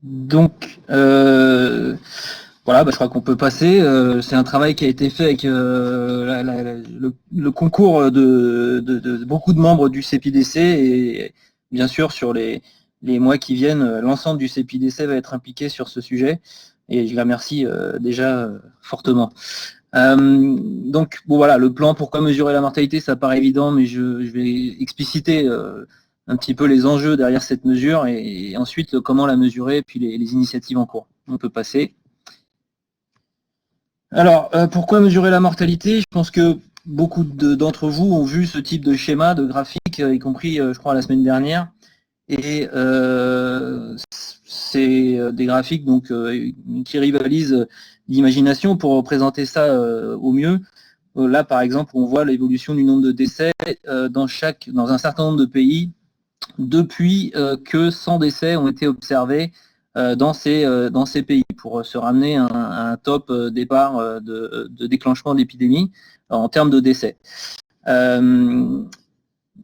Donc, voilà, je crois qu'on peut passer. C'est un travail qui a été fait avec le concours de beaucoup de membres du CEPIDC et bien sûr sur les mois qui viennent, l'ensemble du CEPIDC va être impliqué sur ce sujet et je les remercie déjà fortement. Donc bon voilà, le plan pourquoi mesurer la mortalité, ça paraît évident, mais je vais expliciter un petit peu les enjeux derrière cette mesure et ensuite comment la mesurer, puis les initiatives en cours. On peut passer. Alors, pourquoi mesurer la mortalité? Je pense que beaucoup d'entre vous ont vu ce type de schéma, de graphique, y compris, je crois, la semaine dernière. Et c'est des graphiques donc, qui rivalisent l'imagination pour représenter ça au mieux. Là, par exemple, on voit l'évolution du nombre de décès dans un certain nombre de pays depuis que 100 décès ont été observés dans ces pays pour se ramener à un top départ de déclenchement d'épidémie en termes de décès.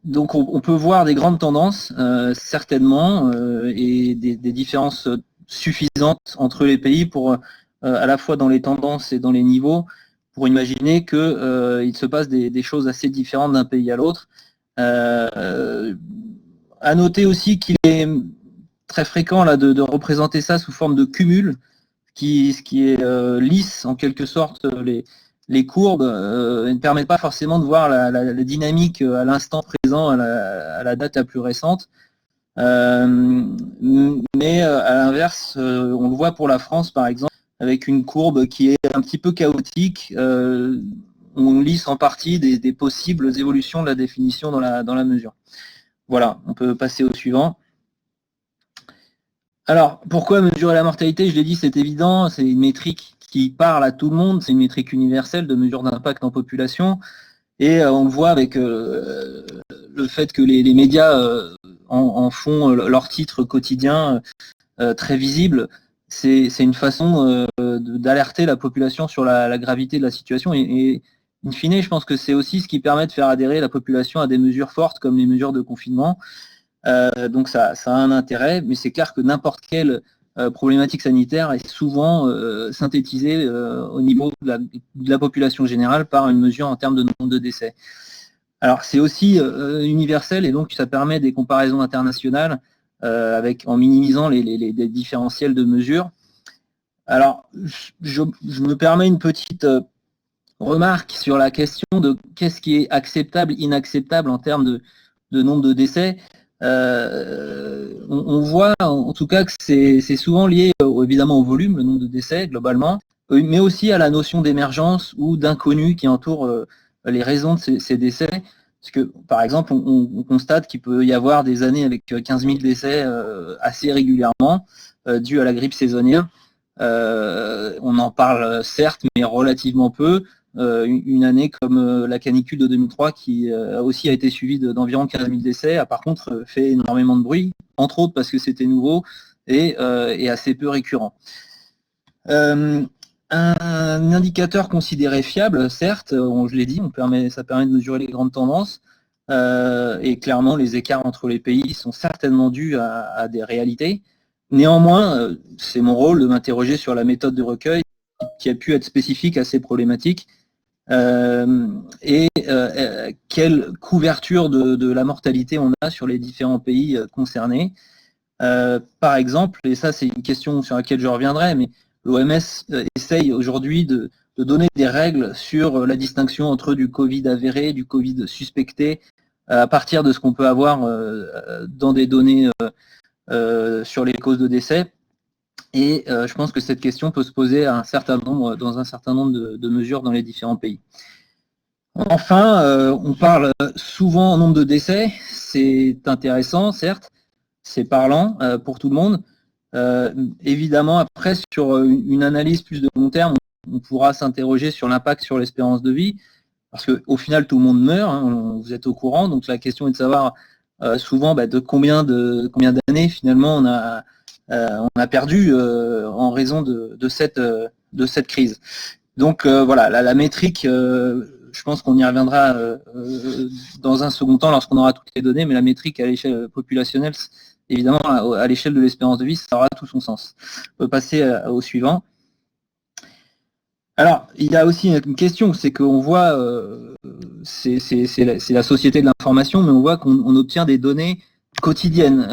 Donc on peut voir des grandes tendances, certainement, et des différences suffisantes entre les pays pour, à la fois dans les tendances et dans les niveaux, pour imaginer qu'il se passe des choses assez différentes d'un pays à l'autre. À noter aussi qu'il est très fréquent là, de représenter ça sous forme de cumul, ce qui est lisse en quelque sorte les courbes ne permettent pas forcément de voir la dynamique à l'instant présent, à la date la plus récente. Mais à l'inverse, on le voit pour la France par exemple, avec une courbe qui est un petit peu chaotique. On lisse en partie des possibles évolutions de la définition dans la mesure. Voilà, on peut passer au suivant. Alors, pourquoi mesurer la mortalité? Je l'ai dit, c'est évident, c'est une métrique qui parle à tout le monde, c'est une métrique universelle de mesure d'impact en population, et on le voit avec le fait que les médias en font leur titre quotidien très visible. C'est une façon d'alerter la population sur la gravité de la situation, et in fine, je pense que c'est aussi ce qui permet de faire adhérer la population à des mesures fortes comme les mesures de confinement. Donc ça a un intérêt, mais c'est clair que n'importe quelle problématique sanitaire est souvent synthétisée au niveau de la population générale par une mesure en termes de nombre de décès. Alors c'est aussi universel et donc ça permet des comparaisons internationales en minimisant les différentiels de mesures. Alors je me permets une petite remarque sur la question de qu'est-ce qui est acceptable, inacceptable en termes de nombre de décès. On voit en tout cas que c'est souvent lié évidemment au volume, le nombre de décès globalement, mais aussi à la notion d'émergence ou d'inconnu qui entoure les raisons de ces décès. Parce que par exemple, on constate qu'il peut y avoir des années avec 15 000 décès assez régulièrement dus à la grippe saisonnière. On en parle certes, mais relativement peu. Une année comme la canicule de 2003 qui aussi a été suivie d'environ 15 000 décès, a par contre fait énormément de bruit, entre autres parce que c'était nouveau et assez peu récurrent. Un indicateur considéré fiable, certes, je l'ai dit, ça permet de mesurer les grandes tendances, et clairement les écarts entre les pays sont certainement dus à des réalités. Néanmoins, c'est mon rôle de m'interroger sur la méthode de recueil qui a pu être spécifique à ces problématiques et quelle couverture de la mortalité on a sur les différents pays concernés. Par exemple, et ça c'est une question sur laquelle je reviendrai, mais l'OMS essaye aujourd'hui de donner des règles sur la distinction entre du Covid avéré, du Covid suspecté, à partir de ce qu'on peut avoir dans des données sur les causes de décès. Et je pense que cette question peut se poser dans un certain nombre de mesures dans les différents pays. Enfin, on parle souvent en nombre de décès, c'est intéressant, certes, c'est parlant pour tout le monde. Évidemment, après, sur une analyse plus de long terme, on pourra s'interroger sur l'impact sur l'espérance de vie, parce qu'au final, tout le monde meurt, hein, vous êtes au courant, donc la question est de savoir souvent de combien d'années finalement on a perdu en raison de cette crise. Donc voilà, la métrique, je pense qu'on y reviendra dans un second temps lorsqu'on aura toutes les données, mais la métrique à l'échelle populationnelle évidemment, à l'échelle de l'espérance de vie, ça aura tout son sens. On peut passer au suivant. Alors, il y a aussi une question, c'est qu'on voit, c'est la société de l'information, mais on voit qu'on obtient des données quotidiennes.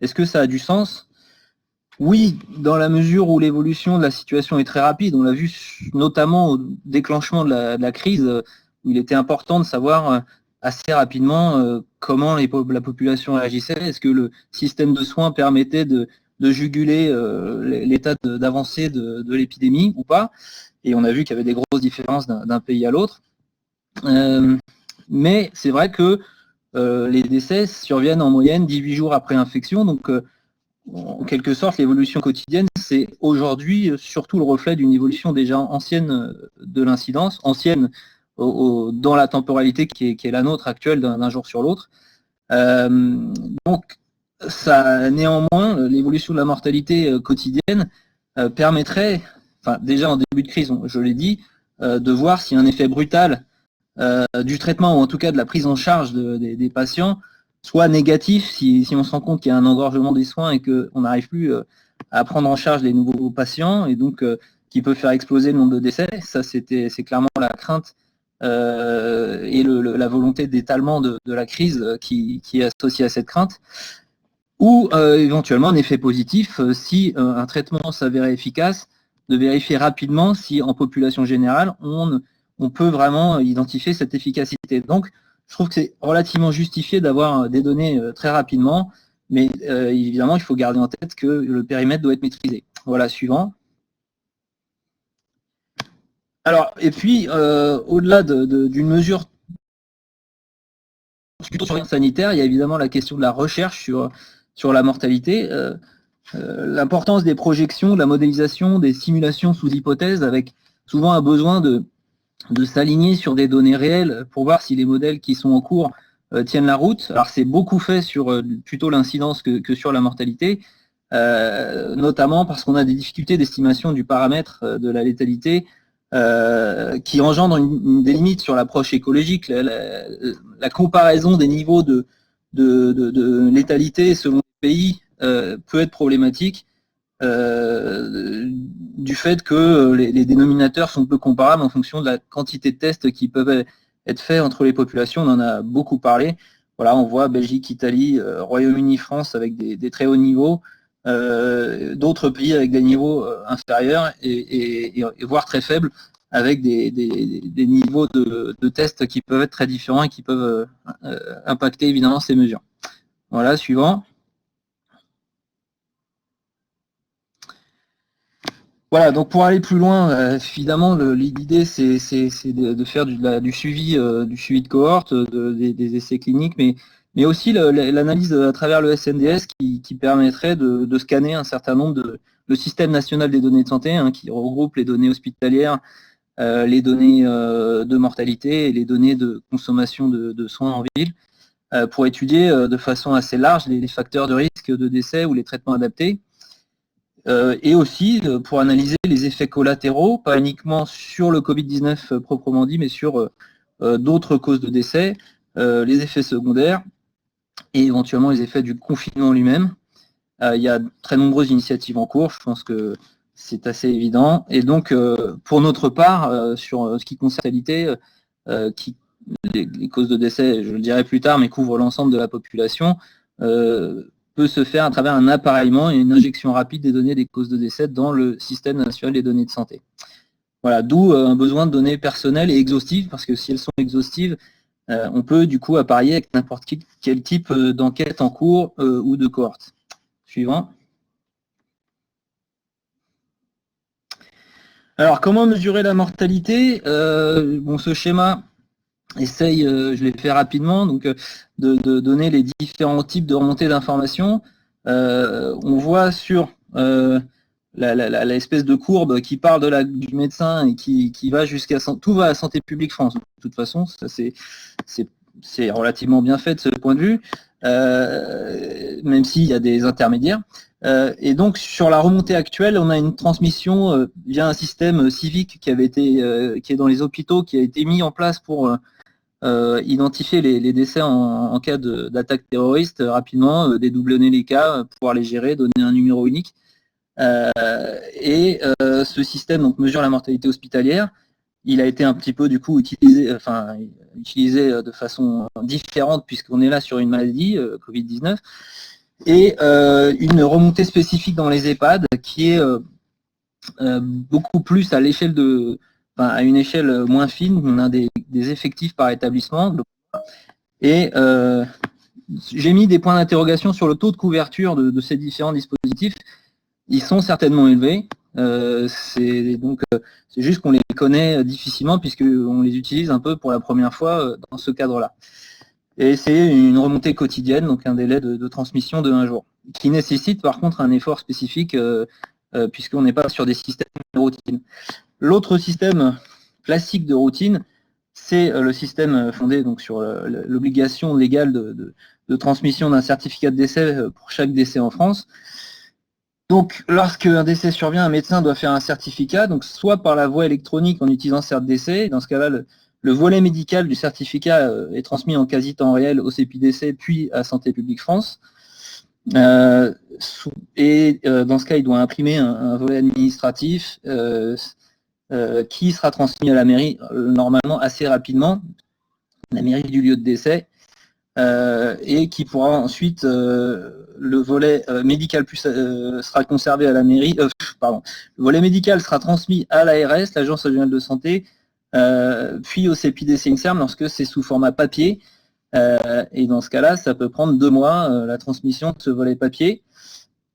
Est-ce que ça a du sens? Oui, dans la mesure où l'évolution de la situation est très rapide. On l'a vu notamment au déclenchement de la crise, où il était important de savoir assez rapidement comment la population réagissait. Est-ce que le système de soins permettait de juguler l'état d'avancée de l'épidémie ou pas? Et on a vu qu'il y avait des grosses différences d'un pays à l'autre. Mais c'est vrai que les décès surviennent en moyenne 18 jours après infection. Donc, en quelque sorte, l'évolution quotidienne, c'est aujourd'hui surtout le reflet d'une évolution déjà ancienne de l'incidence, ancienne dans la temporalité qui est la nôtre actuelle d'un jour sur l'autre. Donc, ça, néanmoins, l'évolution de la mortalité quotidienne permettrait, enfin déjà en début de crise, je l'ai dit, de voir si un effet brutal du traitement, ou en tout cas de la prise en charge des patients, soit négatif si on se rend compte qu'il y a un engorgement des soins et qu'on n'arrive plus à prendre en charge les nouveaux patients, et donc qui peut faire exploser le nombre de décès. Ça, c'est clairement la crainte et la volonté d'étalement de la crise qui est associée à cette crainte. Ou éventuellement un effet positif si un traitement s'avérait efficace, de vérifier rapidement si en population générale on peut vraiment identifier cette efficacité. Donc, je trouve que c'est relativement justifié d'avoir des données très rapidement, mais évidemment, il faut garder en tête que le périmètre doit être maîtrisé. Voilà, suivant. Alors, et puis, au-delà d'une mesure plutôt sanitaire, il y a évidemment la question de la recherche sur la mortalité. L'importance des projections, de la modélisation, des simulations sous hypothèse, avec souvent un besoin de s'aligner sur des données réelles pour voir si les modèles qui sont en cours tiennent la route. Alors c'est beaucoup fait sur plutôt l'incidence que sur la mortalité, notamment parce qu'on a des difficultés d'estimation du paramètre de la létalité qui engendre des limites sur l'approche écologique. La comparaison des niveaux de létalité selon les pays peut être problématique. Du fait que les dénominateurs sont peu comparables en fonction de la quantité de tests qui peuvent être faits entre les populations. On en a beaucoup parlé. Voilà, on voit Belgique, Italie, Royaume-Uni, France avec des très hauts niveaux, d'autres pays avec des niveaux inférieurs et voire très faibles avec des niveaux de tests qui peuvent être très différents et qui peuvent impacter évidemment ces mesures. Voilà, suivant. Voilà, donc pour aller plus loin, évidemment, l'idée c'est de faire du suivi de cohorte, des essais cliniques, mais aussi l'analyse à travers le SNDS qui permettrait de scanner un certain nombre le système national des données de santé, qui regroupe les données hospitalières, les données de mortalité et les données de consommation de soins en ville, pour étudier de façon assez large les facteurs de risque de décès ou les traitements adaptés. Et aussi pour analyser les effets collatéraux, pas uniquement sur le Covid-19 proprement dit, mais sur d'autres causes de décès, les effets secondaires et éventuellement les effets du confinement lui-même. Il y a de très nombreuses initiatives en cours, je pense que c'est assez évident. Et donc, pour notre part, sur ce qui concerne la mortalité, les causes de décès, je le dirai plus tard, mais couvrent l'ensemble de la population, peut se faire à travers un appareillement et une injection rapide des données des causes de décès dans le système national des données de santé. Voilà, d'où un besoin de données personnelles et exhaustives, parce que si elles sont exhaustives, on peut du coup apparier avec n'importe quel type d'enquête en cours ou de cohorte. Suivant. Alors, comment mesurer la mortalité? Bon, ce schéma essaye, je l'ai fait rapidement, donc de donner les différents types de remontées d'informations. On voit sur l'espèce de courbe qui parle du médecin et qui va jusqu'à tout va à Santé publique France. De toute façon, ça c'est relativement bien fait de ce point de vue, même s'il y a des intermédiaires. Et donc sur la remontée actuelle, on a une transmission via un système civique qui est dans les hôpitaux, qui a été mis en place pour identifier les décès en cas d'attaque terroriste rapidement, dédoublonner les cas, pouvoir les gérer, donner un numéro unique. Ce système donc mesure la mortalité hospitalière. Il a été un petit peu du coup utilisé de façon différente puisqu'on est là sur une maladie, Covid-19, et une remontée spécifique dans les EHPAD qui est beaucoup plus à l'échelle à une échelle moins fine. On a des effectifs par établissement. Et j'ai mis des points d'interrogation sur le taux de couverture de ces différents dispositifs. Ils sont certainement élevés. C'est juste qu'on les connaît difficilement puisqu'on les utilise un peu pour la première fois dans ce cadre-là. Et c'est une remontée quotidienne, donc un délai de transmission de 1 jour, qui nécessite par contre un effort spécifique puisqu'on n'est pas sur des systèmes de routine. L'autre système classique de routine, c'est le système fondé donc sur l'obligation légale de transmission d'un certificat de décès pour chaque décès en France. Donc, lorsqu'un décès survient, un médecin doit faire un certificat, donc soit par la voie électronique en utilisant Cert Décès. Dans ce cas-là, le volet médical du certificat est transmis en quasi temps réel au CEPIDC puis à Santé publique France. Dans ce cas, il doit imprimer un volet administratif qui sera transmis à la mairie normalement assez rapidement, la mairie du lieu de décès, et qui pourra ensuite, le volet médical sera conservé à la mairie, le volet médical sera transmis à l'ARS, l'Agence régionale de santé, puis au CEPIDC INSERM lorsque c'est sous format papier, et dans ce cas-là, ça peut prendre 2 mois, la transmission de ce volet papier.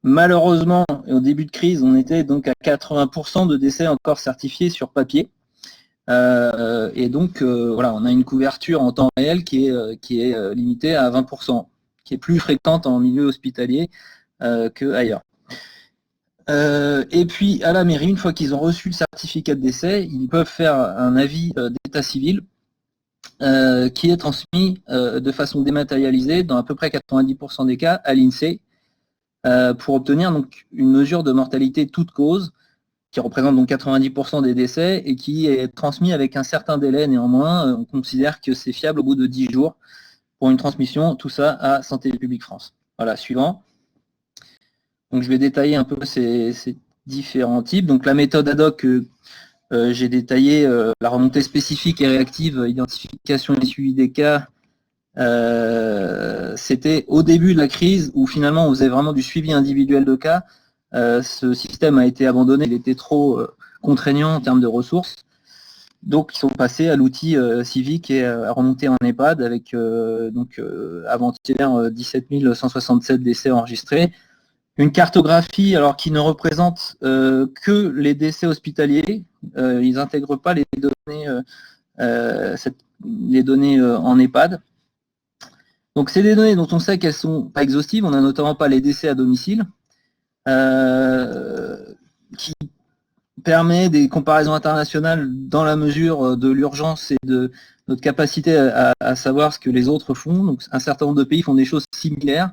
Malheureusement, au début de crise, on était donc à 80% de décès encore certifiés sur papier. Et donc, voilà, on a une couverture en temps réel qui est limitée à 20%, qui est plus fréquente en milieu hospitalier qu'ailleurs. Et puis, à la mairie, une fois qu'ils ont reçu le certificat de décès, ils peuvent faire un avis d'état civil qui est transmis de façon dématérialisée dans à peu près 90% des cas à l'INSEE pour obtenir donc une mesure de mortalité toute cause qui représente donc 90% des décès et qui est transmis avec un certain délai. Néanmoins, on considère que c'est fiable au bout de 10 jours pour une transmission, tout ça à Santé publique France. Voilà, suivant. Donc je vais détailler un peu ces différents types. Donc la méthode ad hoc, j'ai détaillé la remontée spécifique et réactive, identification et suivi des cas. C'était au début de la crise où finalement on faisait vraiment du suivi individuel de cas. Ce système a été abandonné, il était trop contraignant en termes de ressources. Donc ils sont passés à l'outil civique et à remonter en EHPAD avec avant-hier 17 167 décès enregistrés. Une cartographie alors qui ne représente que les décès hospitaliers. Ils n'intègrent pas les données en EHPAD. Donc c'est des données dont on sait qu'elles ne sont pas exhaustives. On n'a notamment pas les décès à domicile. Qui permet des comparaisons internationales dans la mesure de l'urgence et de notre capacité à savoir ce que les autres font. Donc un certain nombre de pays font des choses similaires.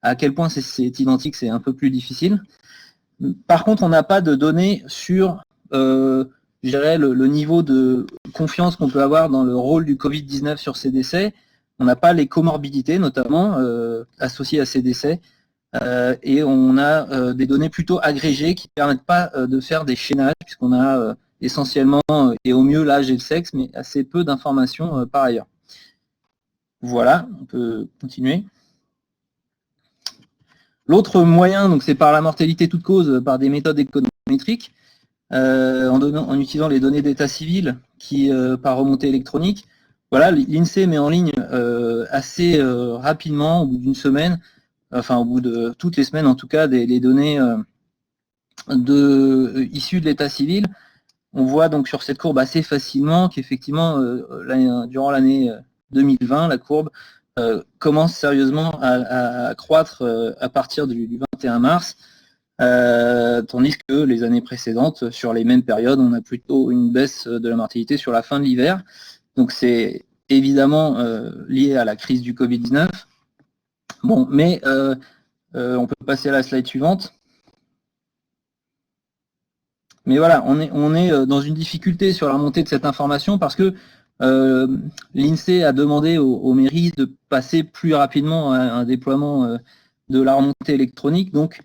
À quel point c'est identique, c'est un peu plus difficile. Par contre, on n'a pas de données sur je dirais, le niveau de confiance qu'on peut avoir dans le rôle du Covid-19 sur ces décès. On n'a pas les comorbidités, notamment, associées à ces décès. Et on a des données plutôt agrégées qui ne permettent pas de faire des chaînages, puisqu'on a essentiellement, et au mieux, l'âge et le sexe, mais assez peu d'informations par ailleurs. Voilà, on peut continuer. L'autre moyen, donc, c'est par la mortalité toute cause, par des méthodes économétriques, en utilisant les données d'état civil qui par remontée électronique. Voilà, l'INSEE met en ligne assez rapidement, au bout d'une semaine, enfin au bout de toutes les semaines en tout cas, les données issues de l'état civil. On voit donc sur cette courbe assez facilement qu'effectivement, durant l'année 2020, la courbe commence sérieusement à croître à partir du 21 mars, tandis que les années précédentes, sur les mêmes périodes, on a plutôt une baisse de la mortalité sur la fin de l'hiver. Donc c'est évidemment lié à la crise du Covid-19. Bon, mais on peut passer à la slide suivante. Mais voilà, on est dans une difficulté sur la remontée de cette information parce que l'INSEE a demandé aux mairies de passer plus rapidement à un déploiement de la remontée électronique. Donc,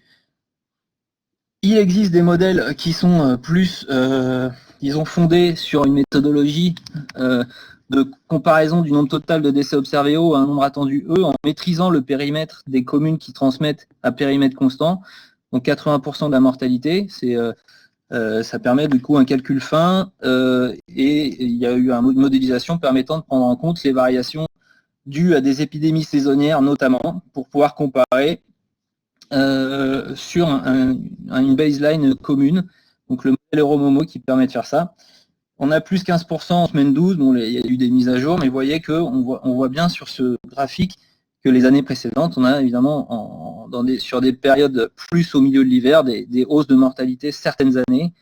il existe des modèles qui sont plus, disons, fondés sur une méthodologie de comparaison du nombre total de décès observés O à un nombre attendu E, en maîtrisant le périmètre des communes qui transmettent à périmètre constant. Donc 80% de la mortalité, ça permet du coup un calcul fin et il y a eu une modélisation permettant de prendre en compte les variations dues à des épidémies saisonnières notamment, pour pouvoir comparer sur une baseline commune, donc le modèle Euromomo qui permet de faire ça. On a plus 15% en semaine 12, bon, il y a eu des mises à jour, mais vous voyez qu'on voit bien sur ce graphique que les années précédentes, on a évidemment sur des périodes plus au milieu de l'hiver, des hausses de mortalité certaines années,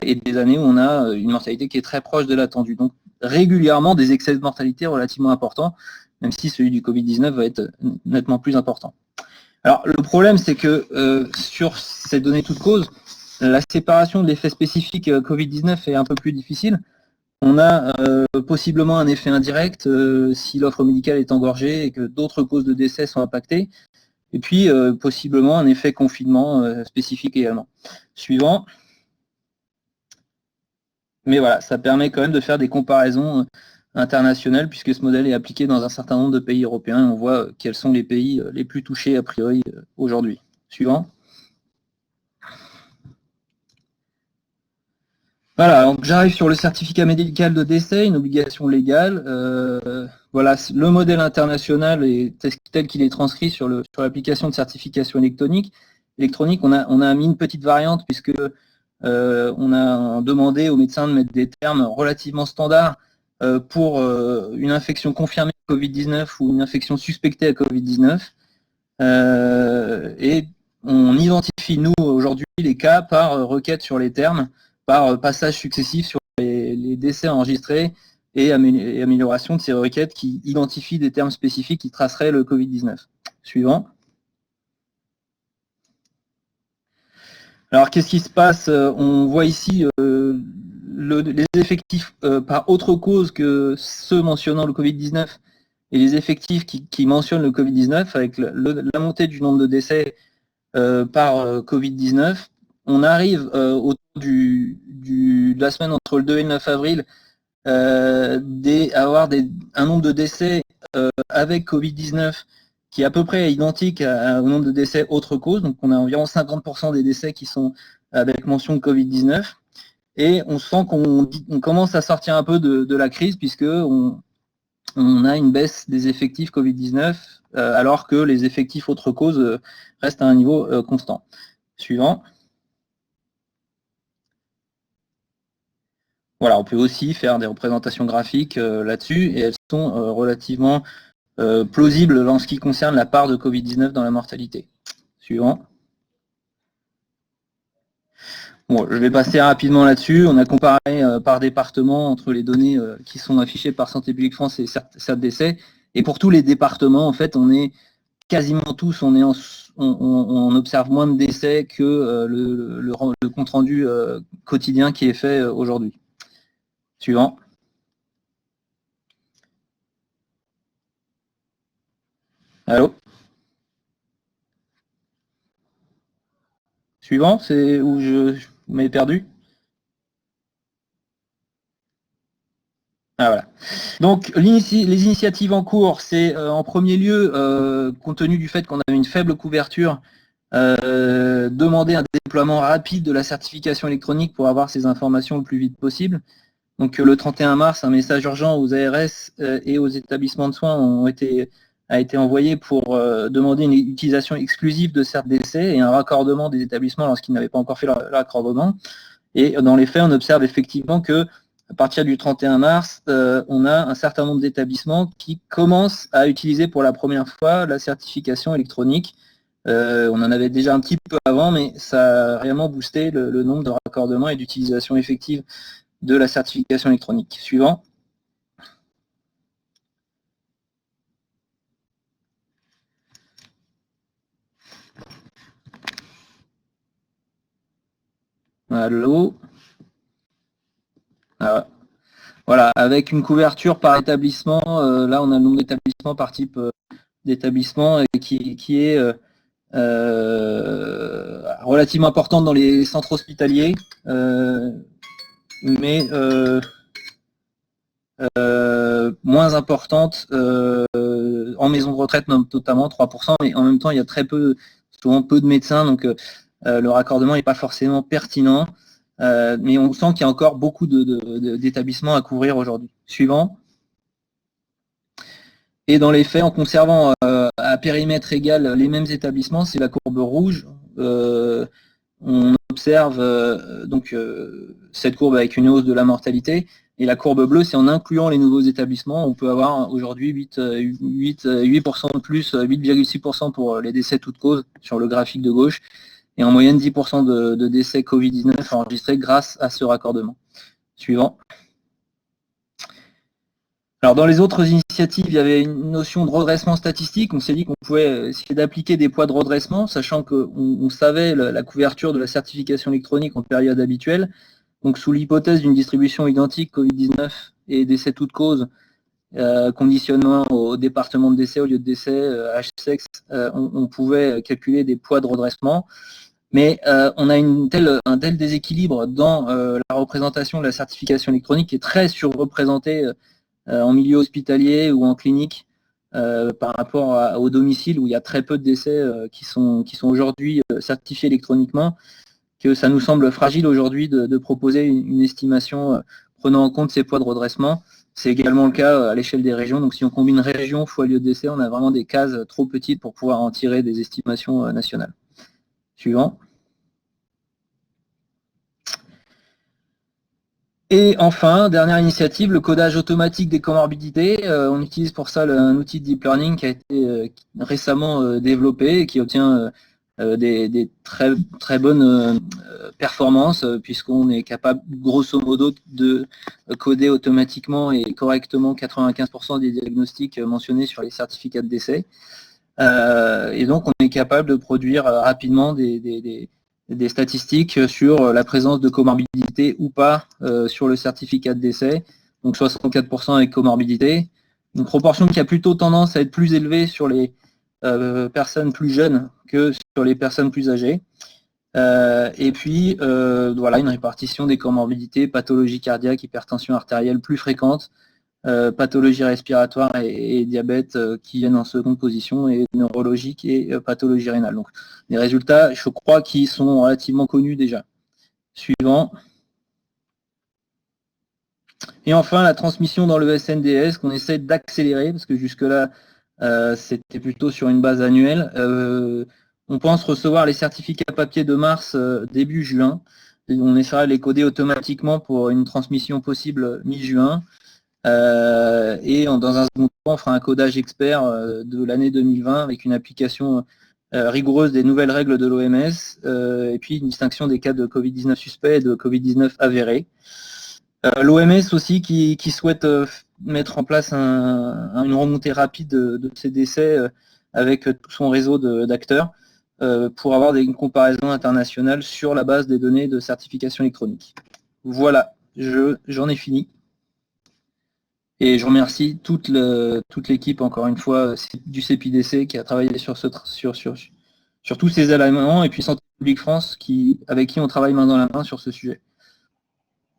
et des années où on a une mortalité qui est très proche de l'attendue. Donc régulièrement des excès de mortalité relativement importants, même si celui du Covid-19 va être nettement plus important. Alors le problème, c'est que sur ces données toutes causes, la séparation de l'effet spécifique Covid-19 est un peu plus difficile. On a possiblement un effet indirect si l'offre médicale est engorgée et que d'autres causes de décès sont impactées. Et puis possiblement un effet confinement spécifique également. Suivant. Mais voilà, ça permet quand même de faire des comparaisons internationales puisque ce modèle est appliqué dans un certain nombre de pays européens. On voit quels sont les pays les plus touchés a priori aujourd'hui. Suivant. Voilà, donc j'arrive sur le certificat médical de décès, une obligation légale. Voilà, le modèle international est tel qu'il est transcrit sur l'application de certification électronique. On a mis une petite variante puisque on a demandé aux médecins de mettre des termes relativement standards pour une infection confirmée à Covid-19 ou une infection suspectée à Covid-19. Et on identifie, nous, aujourd'hui, les cas par requête sur les termes, par passage successif sur les décès enregistrés et amélioration de ces requêtes qui identifient des termes spécifiques qui traceraient le Covid-19. Suivant. Alors, qu'est-ce qui se passe? On voit ici les effectifs par autre cause que ceux mentionnant le Covid-19 et les effectifs qui mentionnent le Covid-19 avec la montée du nombre de décès par Covid-19. On arrive autour de la semaine entre le 2 et le 9 avril à avoir un nombre de décès avec Covid-19 qui est à peu près identique au nombre de décès autre cause. Donc on a environ 50% des décès qui sont avec mention de Covid-19. Et on sent qu'on commence à sortir un peu de la crise puisque on a une baisse des effectifs Covid-19 alors que les effectifs autres causes restent à un niveau constant. Suivant. Voilà, on peut aussi faire des représentations graphiques là-dessus et elles sont relativement plausibles en ce qui concerne la part de Covid-19 dans la mortalité. Suivant. Bon, je vais passer rapidement là-dessus. On a comparé par département entre les données qui sont affichées par Santé publique France et CERT décès. Et pour tous les départements, en fait, on est quasiment tous, on observe moins de décès que le compte-rendu quotidien qui est fait aujourd'hui. Suivant. Allô? Suivant, c'est où je m'ai perdu. Ah, voilà. Donc les initiatives en cours, c'est en premier lieu, compte tenu du fait qu'on avait une faible couverture, demander un déploiement rapide de la certification électronique pour avoir ces informations le plus vite possible. Donc le 31 mars, un message urgent aux ARS et aux établissements de soins a été envoyé pour demander une utilisation exclusive de CERT-DC et un raccordement des établissements lorsqu'ils n'avaient pas encore fait le raccordement. Et dans les faits, on observe effectivement que à partir du 31 mars, on a un certain nombre d'établissements qui commencent à utiliser pour la première fois la certification électronique. On en avait déjà un petit peu avant, mais ça a réellement boosté le nombre de raccordements et d'utilisation effective de la certification électronique. Suivant. Allô. Ah, Voilà, avec une couverture par établissement, là on a le nombre d'établissements par type d'établissement qui est relativement importante dans les centres hospitaliers, mais moins importante en maison de retraite notamment 3%, mais en même temps il y a souvent peu de médecins, donc le raccordement n'est pas forcément pertinent, mais on sent qu'il y a encore beaucoup d'établissements à couvrir aujourd'hui. Suivant. Et dans les faits, en conservant à périmètre égal les mêmes établissements, c'est la courbe rouge. On observe cette courbe avec une hausse de la mortalité. Et la courbe bleue, c'est en incluant les nouveaux établissements. On peut avoir aujourd'hui 8% de plus, 8,6% pour les décès toutes causes sur le graphique de gauche. Et en moyenne 10% de décès Covid-19 enregistrés grâce à ce raccordement. Suivant. Alors dans les autres initiatives, il y avait une notion de redressement statistique. On s'est dit qu'on pouvait essayer d'appliquer des poids de redressement, sachant qu'on savait la couverture de la certification électronique en période habituelle. Donc sous l'hypothèse d'une distribution identique Covid-19 et décès toutes causes, conditionnement au département de décès au lieu de décès, H-sexe, on pouvait calculer des poids de redressement. Mais on a un tel déséquilibre dans la représentation de la certification électronique qui est très surreprésentée en milieu hospitalier ou en clinique par rapport au domicile où il y a très peu de décès qui sont aujourd'hui certifiés électroniquement, que ça nous semble fragile aujourd'hui de proposer une estimation prenant en compte ces poids de redressement. C'est également le cas à l'échelle des régions. Donc si on combine région fois lieu de décès, on a vraiment des cases trop petites pour pouvoir en tirer des estimations nationales. Suivant. Et enfin, dernière initiative, le codage automatique des comorbidités. On utilise pour ça un outil de deep learning qui a été récemment développé et qui obtient des très bonnes performances puisqu'on est capable grosso modo de coder automatiquement et correctement 95% des diagnostics mentionnés sur les certificats de décès. Et donc on est capable de produire rapidement des statistiques sur la présence de comorbidité ou pas sur le certificat de décès, donc 64% avec comorbidité, une proportion qui a plutôt tendance à être plus élevée sur les personnes plus jeunes que sur les personnes plus âgées. Et puis, voilà, une répartition des comorbidités, pathologie cardiaque, hypertension artérielle plus fréquente, pathologie respiratoire et diabète qui viennent en seconde position, et neurologique et pathologie rénale. Donc des résultats, je crois, qui sont relativement connus déjà. Suivant. Et enfin, la transmission dans le SNDS qu'on essaie d'accélérer, parce que jusque-là, c'était plutôt sur une base annuelle. On pense recevoir les certificats papier de mars début juin. Et on essaiera de les coder automatiquement pour une transmission possible mi-juin. Et dans un second temps, on fera un codage expert de l'année 2020 avec une application rigoureuse des nouvelles règles de l'OMS et puis une distinction des cas de Covid-19 suspect et de Covid-19 avéré. L'OMS aussi qui souhaite mettre en place une remontée rapide de ces décès avec tout son réseau d'acteurs pour avoir une comparaison internationale sur la base des données de certification électronique. Voilà, j'en ai fini. Et je remercie toute l'équipe, encore une fois, du CEPIDC qui a travaillé sur tous ces éléments, et puis Santé publique France avec qui on travaille main dans la main sur ce sujet.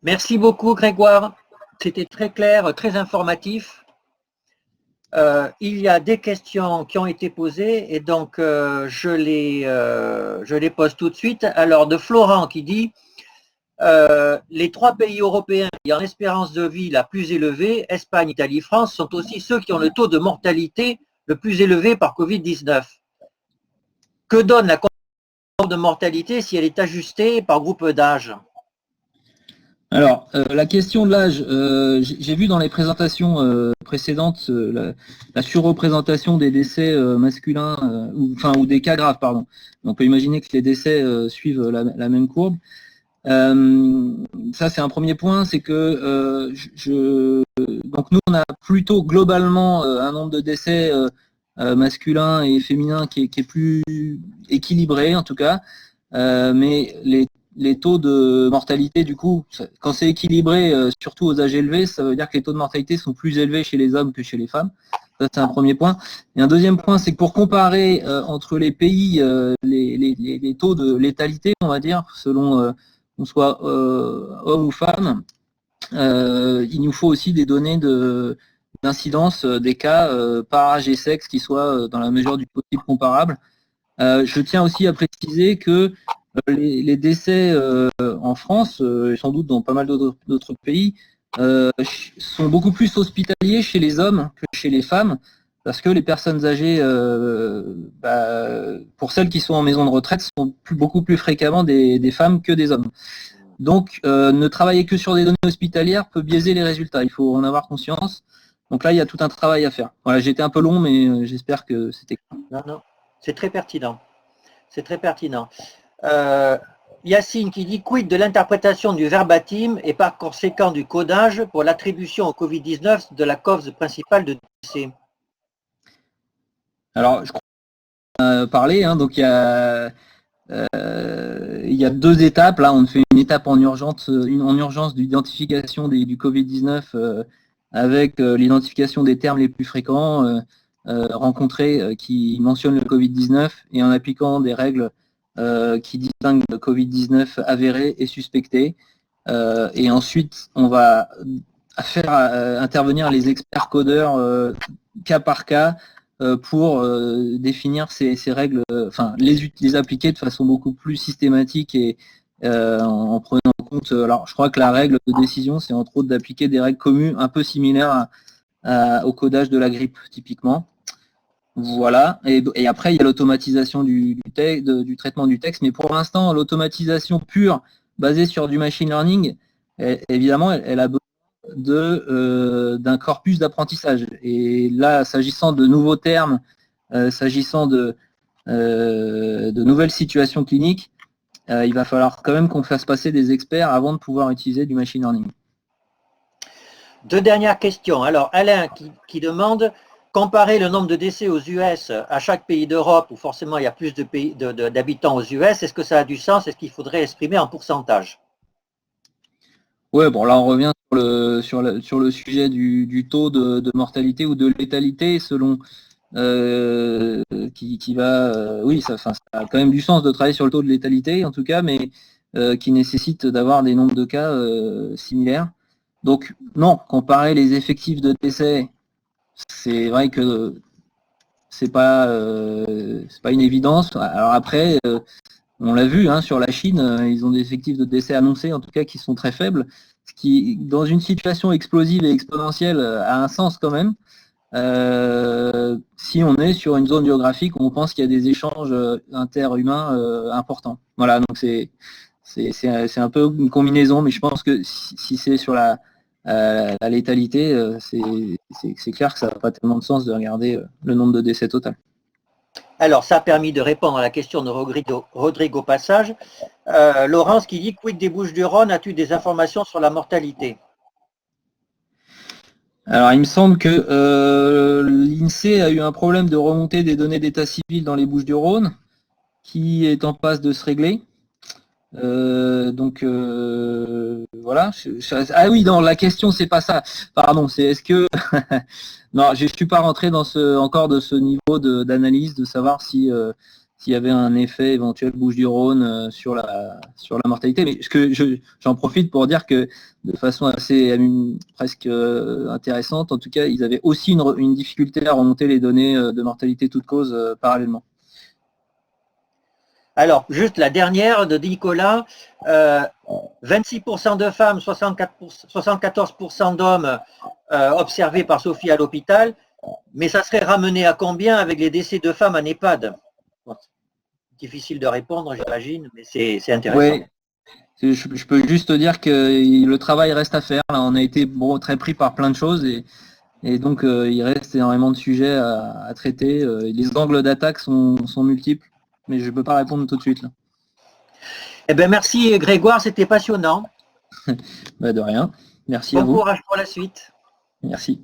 Merci beaucoup Grégoire, c'était très clair, très informatif. Il y a des questions qui ont été posées et donc je les pose tout de suite. Alors de Florent qui dit les 3 pays européens qui ont l'espérance de vie la plus élevée, Espagne, Italie, France, sont aussi ceux qui ont le taux de mortalité le plus élevé par Covid-19. Que donne la courbe de mortalité si elle est ajustée par groupe d'âge? Alors, la question de l'âge, j'ai vu dans les présentations précédentes la surreprésentation des décès masculins, ou des cas graves, pardon. Donc, on peut imaginer que les décès suivent la même courbe. Ça, c'est un premier point, c'est que donc nous, on a plutôt globalement un nombre de décès masculins et féminins qui est plus équilibré, en tout cas, mais les les taux de mortalité, du coup, quand c'est équilibré, surtout aux âges élevés, ça veut dire que les taux de mortalité sont plus élevés chez les hommes que chez les femmes. Ça, c'est un premier point. Et un deuxième point, c'est que pour comparer entre les pays les taux de létalité, on va dire, selon qu'on soit homme ou femme, il nous faut aussi des données d'incidence des cas par âge et sexe qui soient dans la mesure du possible comparables. Je tiens aussi à préciser que les décès en France, et sans doute dans pas mal d'autres pays, sont beaucoup plus hospitaliers chez les hommes que chez les femmes, parce que les personnes âgées, pour celles qui sont en maison de retraite, sont beaucoup plus fréquemment des femmes que des hommes. Donc, ne travailler que sur des données hospitalières peut biaiser les résultats, il faut en avoir conscience. Donc là, il y a tout un travail à faire. Voilà, j'ai été un peu long, mais j'espère que c'était clair. Non, c'est très pertinent. C'est très pertinent. Yacine qui dit quid de l'interprétation du verbatim et par conséquent du codage pour l'attribution au Covid-19 de la cause principale de décès. Alors, je crois qu'on a parlé, hein, donc il y a deux étapes. Là, on fait une étape en urgence d'identification du Covid-19 avec l'identification des termes les plus fréquents rencontrés qui mentionnent le Covid-19 et en appliquant des règles qui distinguent le Covid-19 avéré et suspecté. Et ensuite, on va faire intervenir les experts codeurs cas par cas pour définir ces règles, enfin les appliquer de façon beaucoup plus systématique et en prenant en compte. Alors, je crois que la règle de décision, c'est entre autres d'appliquer des règles communes un peu similaires au codage de la grippe, typiquement. Voilà, et après il y a l'automatisation du traitement du texte, mais pour l'instant l'automatisation pure basée sur du machine learning, évidemment elle a besoin d'un corpus d'apprentissage. Et là, s'agissant de nouveaux termes, s'agissant de nouvelles situations cliniques, il va falloir quand même qu'on fasse passer des experts avant de pouvoir utiliser du machine learning. Deux dernières questions. Alors Alain qui demande comparer le nombre de décès aux US à chaque pays d'Europe, où forcément il y a plus d'habitants aux US, est-ce que ça a du sens? Est-ce qu'il faudrait exprimer en pourcentage? Ouais, bon là on revient sur le sujet du taux de mortalité ou de létalité selon qui va, oui, ça a quand même du sens de travailler sur le taux de létalité en tout cas, mais qui nécessite d'avoir des nombres de cas similaires. Donc non, comparer les effectifs de décès, c'est vrai que c'est pas une évidence. Alors après, on l'a vu hein, sur la Chine, ils ont des effectifs de décès annoncés en tout cas qui sont très faibles, ce qui dans une situation explosive et exponentielle a un sens quand même. Si on est sur une zone géographique où on pense qu'il y a des échanges interhumains importants. Voilà, donc c'est un peu une combinaison, mais je pense que si c'est sur la létalité, c'est clair que ça n'a pas tellement de sens de regarder le nombre de décès total. Alors, ça a permis de répondre à la question de Rodrigo Passage. Laurence qui dit quid des Bouches-du-Rhône, as-tu des informations sur la mortalité? Alors, il me semble que l'INSEE a eu un problème de remontée des données d'état civil dans les Bouches-du-Rhône, qui est en passe de se régler. Donc voilà. Ah oui, non, la question c'est pas ça. Pardon, c'est est-ce que non, je suis pas rentré dans encore de ce niveau d'analyse de savoir si s'il y avait un effet éventuel Bouches-du-Rhône sur la mortalité. Mais j'en profite pour dire que de façon assez presque intéressante, en tout cas, ils avaient aussi une difficulté à remonter les données de mortalité toute cause parallèlement. Alors, juste la dernière de Nicolas, 26% de femmes, 74% d'hommes observés par Sophie à l'hôpital, mais ça serait ramené à combien avec les décès de femmes en EHPAD? Bon, difficile de répondre, j'imagine, mais c'est intéressant. Ouais. Je peux juste te dire que le travail reste à faire. Là, on a été très pris par plein de choses et donc il reste énormément de sujets à traiter. Les angles d'attaque sont multiples, mais je ne peux pas répondre tout de suite. Là. Eh bien, merci Grégoire, c'était passionnant. De rien. Merci à vous. Bon courage pour la suite. Merci.